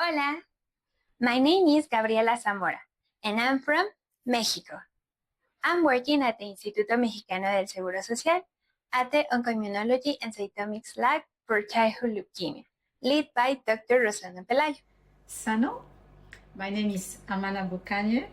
Hola, my name is Gabriela Zamora, and I'm from Mexico. I'm working at the Instituto Mexicano del Seguro Social at the Oncoimmunology and Cytomics Lab for Childhood Leukemia, led by Dr. Rosana Pelayo. Sano, my name is Amana Bokagne.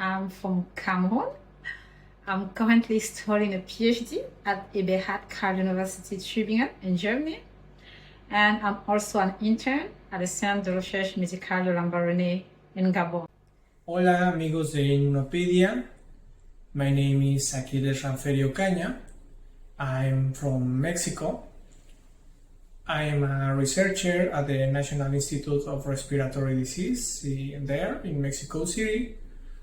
I'm from Cameroon. I'm currently studying a PhD at Eberhard Karl University Tübingen in Germany. And I'm also an intern at the Centre de Recherche Médicale de l'Ambaréné in Gabon. Hola amigos de Immunopaedia, my name is Aquiles Ranferi Ocana. I'm from Mexico. I am a researcher at the National Institute of Respiratory Disease there in Mexico City,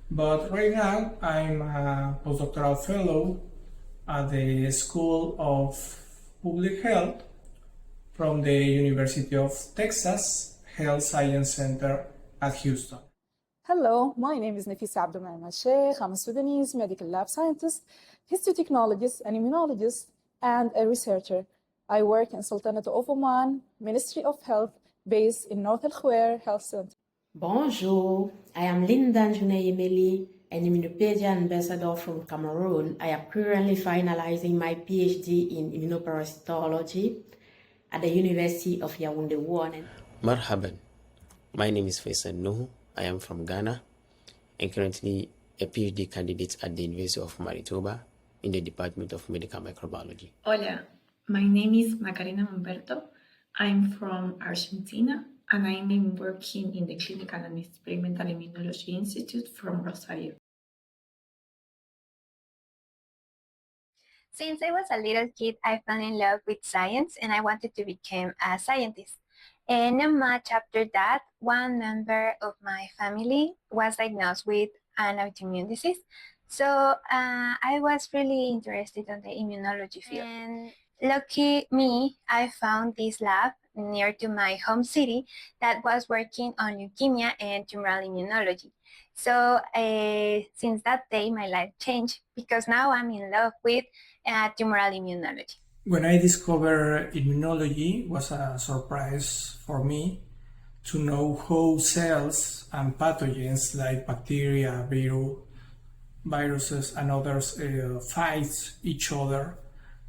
but right now I'm a postdoctoral fellow at the School of Public Health from the University of Texas Health Science Center at Houston. Hello, my name is Naffesa Abdul Sheikh. I'm a Sudanese medical lab scientist, histotechnologist, an immunologist, and a researcher. I work in Sultanate of Oman, Ministry of Health, based in North Al Khair Health Center. Bonjour, I am Djune Yemeli, an Immunopaedia Ambassador from Cameroon. I am currently finalizing my PhD in immunoparasitology at the University of Yaoundé 1. Marhaban, my name is Faisal Nuhu. I am from Ghana and currently a PhD candidate at the University of Manitoba in the Department of Medical Microbiology. Hola, my name is Macarena Mamberto. I'm from Argentina and I'm working in the Clinical and Experimental Immunology Institute from Rocío. Since I was a little kid, I fell in love with science and I wanted to become a scientist. And not much after that, one member of my family was diagnosed with an autoimmune disease. So I was really interested in the immunology field. And lucky me, I found this lab near to my home city that was working on leukemia and tumoral immunology. So since that day, my life changed because now I'm in love with tumoral immunology. When I discovered immunology, it was a surprise for me to know how cells and pathogens like bacteria, viruses, and others fight each other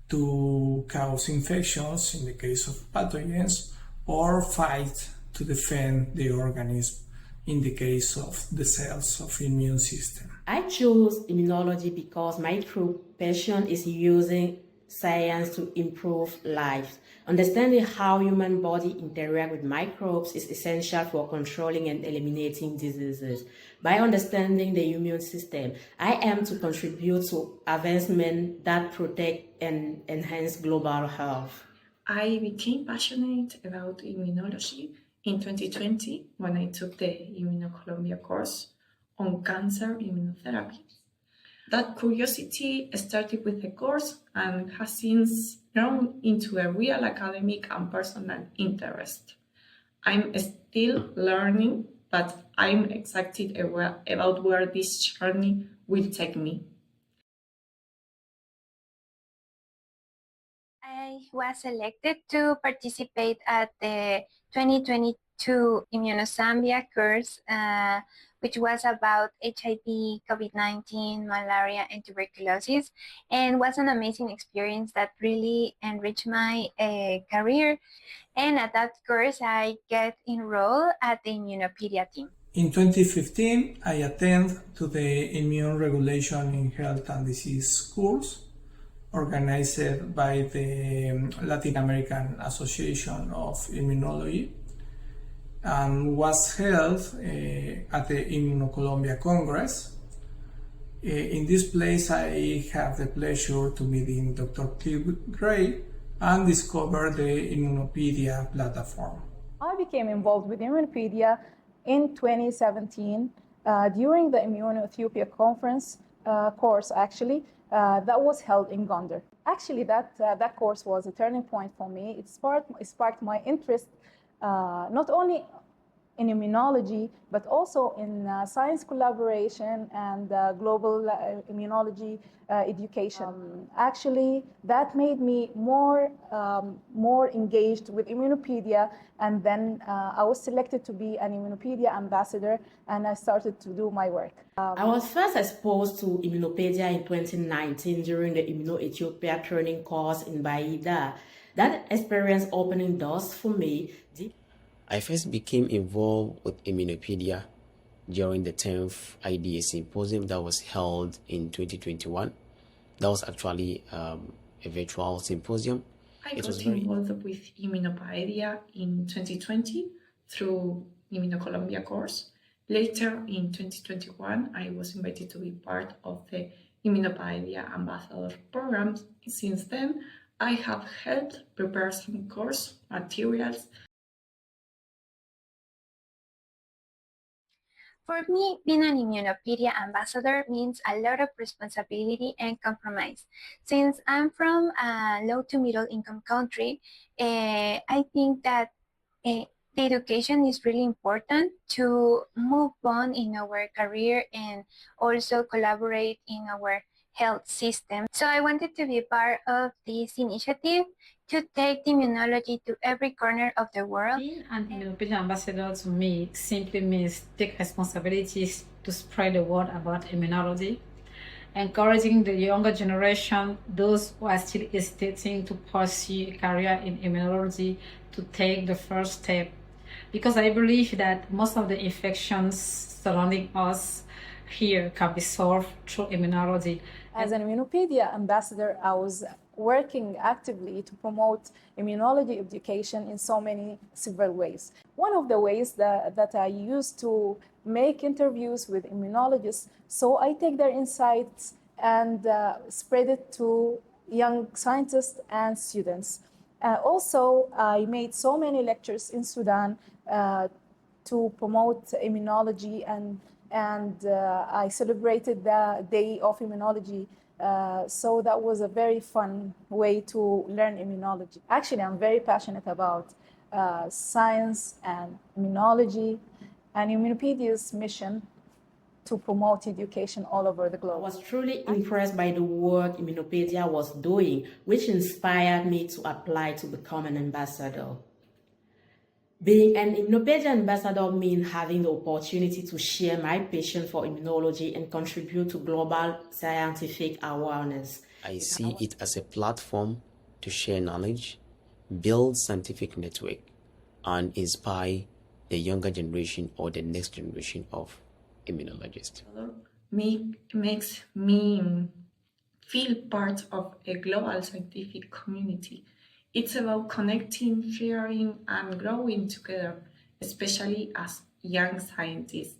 to cause infections in the case of pathogens, or fight to defend the organism in the case of the cells of the immune system. I chose immunology because my true passion is using science to improve life. Understanding how human body interact with microbes is essential for controlling and eliminating diseases. By understanding the immune system, I aim to contribute to advancements that protect and enhance global health. I became passionate about immunology in 2020 when I took the Immunocolombia course on cancer immunotherapy. That curiosity started with the course and has since grown into a real academic and personal interest. I'm still learning, but I'm excited about where this journey will take me. I was selected to participate at the 2022 Immunosambia course, which was about HIV, COVID-19, malaria, and tuberculosis, and was an amazing experience that really enriched my career. And at that course, I get enrolled at the Immunopaedia team. In 2015, I attended to the Immune Regulation in Health and Disease course organized by the Latin American Association of Immunology and was held at the Immunocolombia Congress. In this place, I have the pleasure to meet Dr. Cliff Gray and discover the Immunopaedia platform. I became involved with Immunopaedia in 2017 during the Immuno-Ethiopia conference course, actually, that was held in Gondar. Actually, that course was a turning point for me. It sparked my interest not only in immunology, but also in science collaboration and global immunology education. Actually, that made me more engaged with Immunopaedia, and then I was selected to be an Immunopaedia ambassador, and I started to do my work. I was first exposed to Immunopaedia in 2019 during the Immuno-Ethiopia training course in Baida. That experience opening doors for me. I first became involved with Immunopaedia during the 10th IDA Symposium that was held in 2021. That was actually a virtual symposium. I got involved with Immunopaedia in 2020 through Immunocolombia course. Later in 2021, I was invited to be part of the Immunopaedia Ambassadors program. Since then, I have helped prepare some course materials. For me, being an Immunopaedia ambassador means a lot of responsibility and compromise. Since I'm from a low to middle income country, I think that the education is really important to move on in our career and also collaborate in our health system. So I wanted to be part of this initiative to take immunology to every corner of the world. Being an Immunopaedia ambassador to me simply means take responsibilities to spread the word about immunology, encouraging the younger generation, those who are still hesitating to pursue a career in immunology, to take the first step. Because I believe that most of the infections surrounding us here can be solved through immunology. As an Immunopaedia ambassador, I was working actively to promote immunology education in so many several ways. One of the ways that I used to make interviews with immunologists, so I take their insights and spread it to young scientists and students. Also, I made so many lectures in Sudan to promote immunology, and I celebrated the Day of Immunology. So that was a very fun way to learn immunology. Actually, I'm very passionate about science and immunology, and Immunopedia's mission to promote education all over the globe. I was truly impressed by the work Immunopaedia was doing, which inspired me to apply to become an ambassador. Being an Immunopaedia ambassador means having the opportunity to share my passion for immunology and contribute to global scientific awareness. I see it as a platform to share knowledge, build scientific network, and inspire the younger generation or the next generation of immunologists. Makes me feel part of a global scientific community. It's about connecting, sharing, and growing together, especially as young scientists.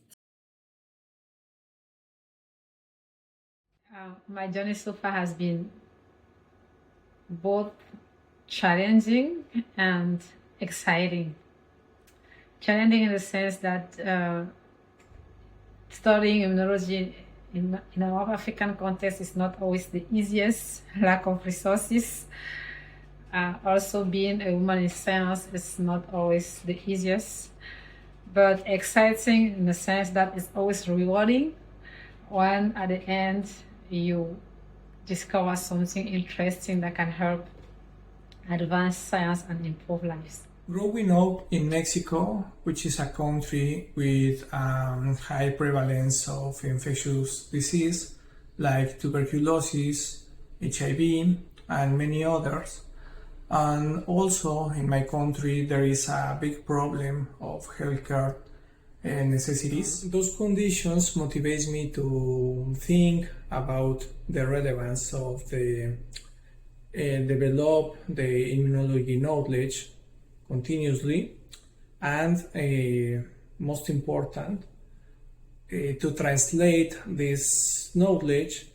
My journey so far has been both challenging and exciting. Challenging in the sense that studying immunology in our African context is not always the easiest, lack of resources. Also being a woman in science is not always the easiest, but exciting in the sense that it's always rewarding when at the end you discover something interesting that can help advance science and improve lives. Growing up in Mexico, which is a country with high prevalence of infectious disease like tuberculosis, HIV, and many others, and also in my country there is a big problem of healthcare necessities. Those conditions motivate me to think about the relevance of the develop the immunology knowledge continuously, and most important, to translate this knowledge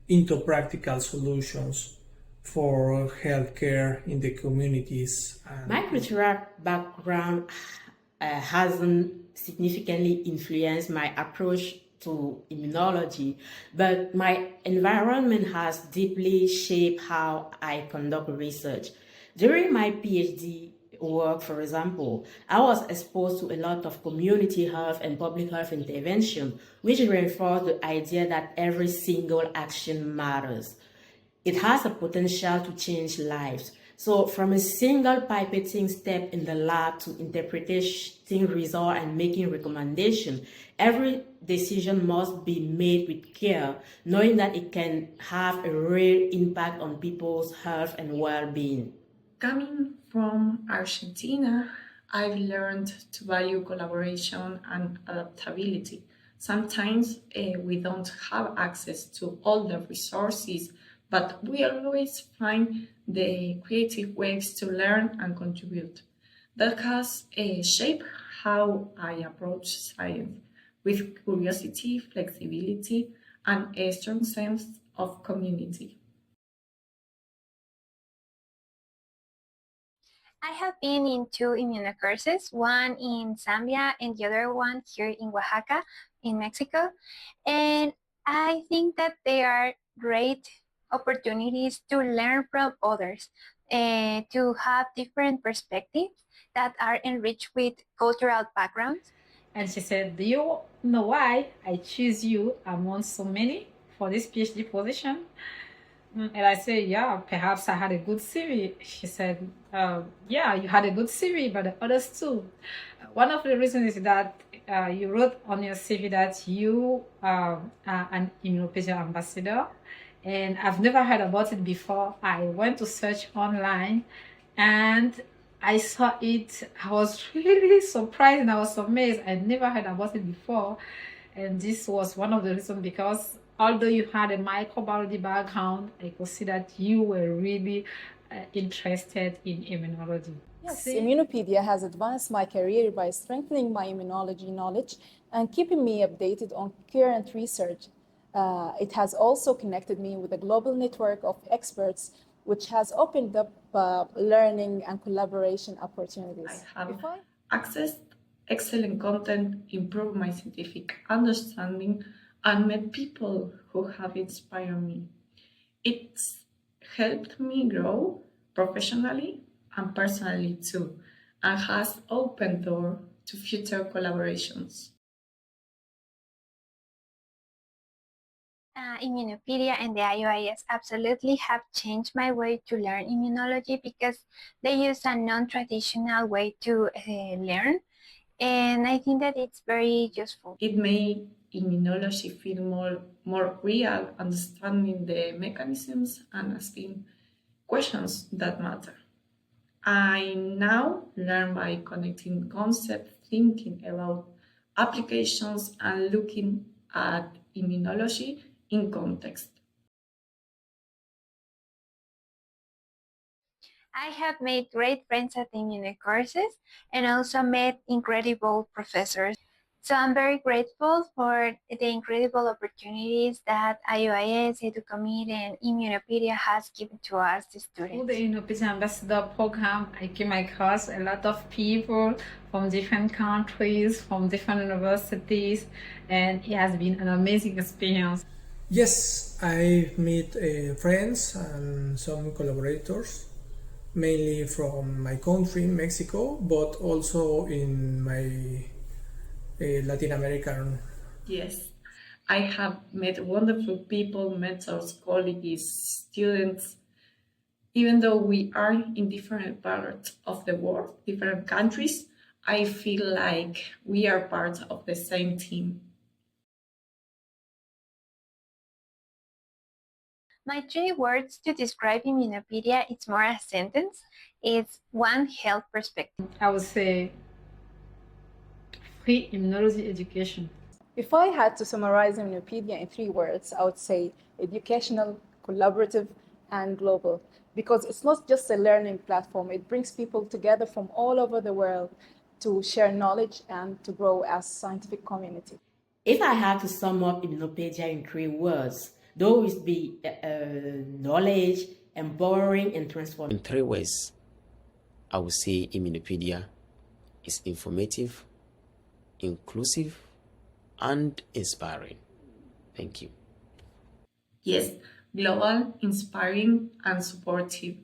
into practical solutions for healthcare in the communities. My cultural background hasn't significantly influenced my approach to immunology, but my environment has deeply shaped how I conduct research. During my PhD work, for example, I was exposed to a lot of community health and public health intervention, which reinforced the idea that every single action matters. It has a potential to change lives. So from a single pipetting step in the lab to interpreting results and making recommendations, every decision must be made with care, knowing that it can have a real impact on people's health and well-being. Coming from Argentina, I've learned to value collaboration and adaptability. Sometimes we don't have access to all the resources, but we always find the creative ways to learn and contribute. That has shaped how I approach science with curiosity, flexibility, and a strong sense of community. I have been in two immunocourses, one in Zambia and the other one here in Oaxaca, in Mexico. And I think that they are great opportunities to learn from others, to have different perspectives that are enriched with cultural backgrounds. And she said, do you know why I choose you among so many for this PhD position? And I said, yeah, perhaps I had a good CV. She said, yeah, you had a good CV, but the others too. One of the reasons is that you wrote on your CV that you are an Immunopaedia Ambassador. And I've never heard about it before. I went to search online and I saw it. I was really surprised and I was amazed. I never heard about it before. And this was one of the reasons, because although you had a microbiology background, I could see that you were really interested in immunology. Yes, Immunopaedia has advanced my career by strengthening my immunology knowledge and keeping me updated on current research. It has also connected me with a global network of experts, which has opened up learning and collaboration opportunities. I have accessed excellent content, improved my scientific understanding, and met people who have inspired me. It's helped me grow professionally and personally too, and has opened doors to future collaborations. Immunopaedia and the IOIS absolutely have changed my way to learn immunology because they use a non-traditional way to learn, and I think that it's very useful. It made immunology feel more real, understanding the mechanisms and asking questions that matter. I now learn by connecting concepts, thinking about applications, and looking at immunology in context. I have made great friends at the immuno courses and also met incredible professors. So I'm very grateful for the incredible opportunities that IOIS, EduCommit, and Immunopaedia has given to us, the Through students. the Immunopaedia Ambassador program, I came across a lot of people from different countries, from different universities, and it has been an amazing experience. Yes, I've met friends and some collaborators, mainly from my country, Mexico, but also in my Latin American. Yes, I have met wonderful people, mentors, colleagues, students. Even though we are in different parts of the world, different countries, I feel like we are part of the same team. My three words to describe Immunopaedia, it's more a sentence. It's one health perspective. I would say free immunology education. If I had to summarize Immunopaedia in three words, I would say educational, collaborative, and global. Because it's not just a learning platform, it brings people together from all over the world to share knowledge and to grow as a scientific community. If I had to sum up Immunopaedia in three words, those would be knowledge, empowering, and transforming. In three words, I would say Immunopaedia is informative, inclusive, and inspiring. Thank you. Yes, global, inspiring, and supportive.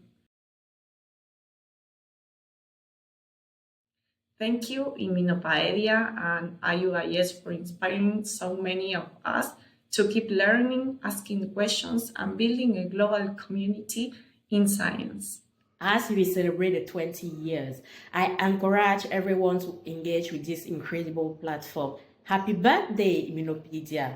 Thank you, Immunopaedia and IUIS, for inspiring so many of us to keep learning, asking questions, and building a global community in science. As we celebrate the 20 years, I encourage everyone to engage with this incredible platform. Happy birthday, Immunopaedia!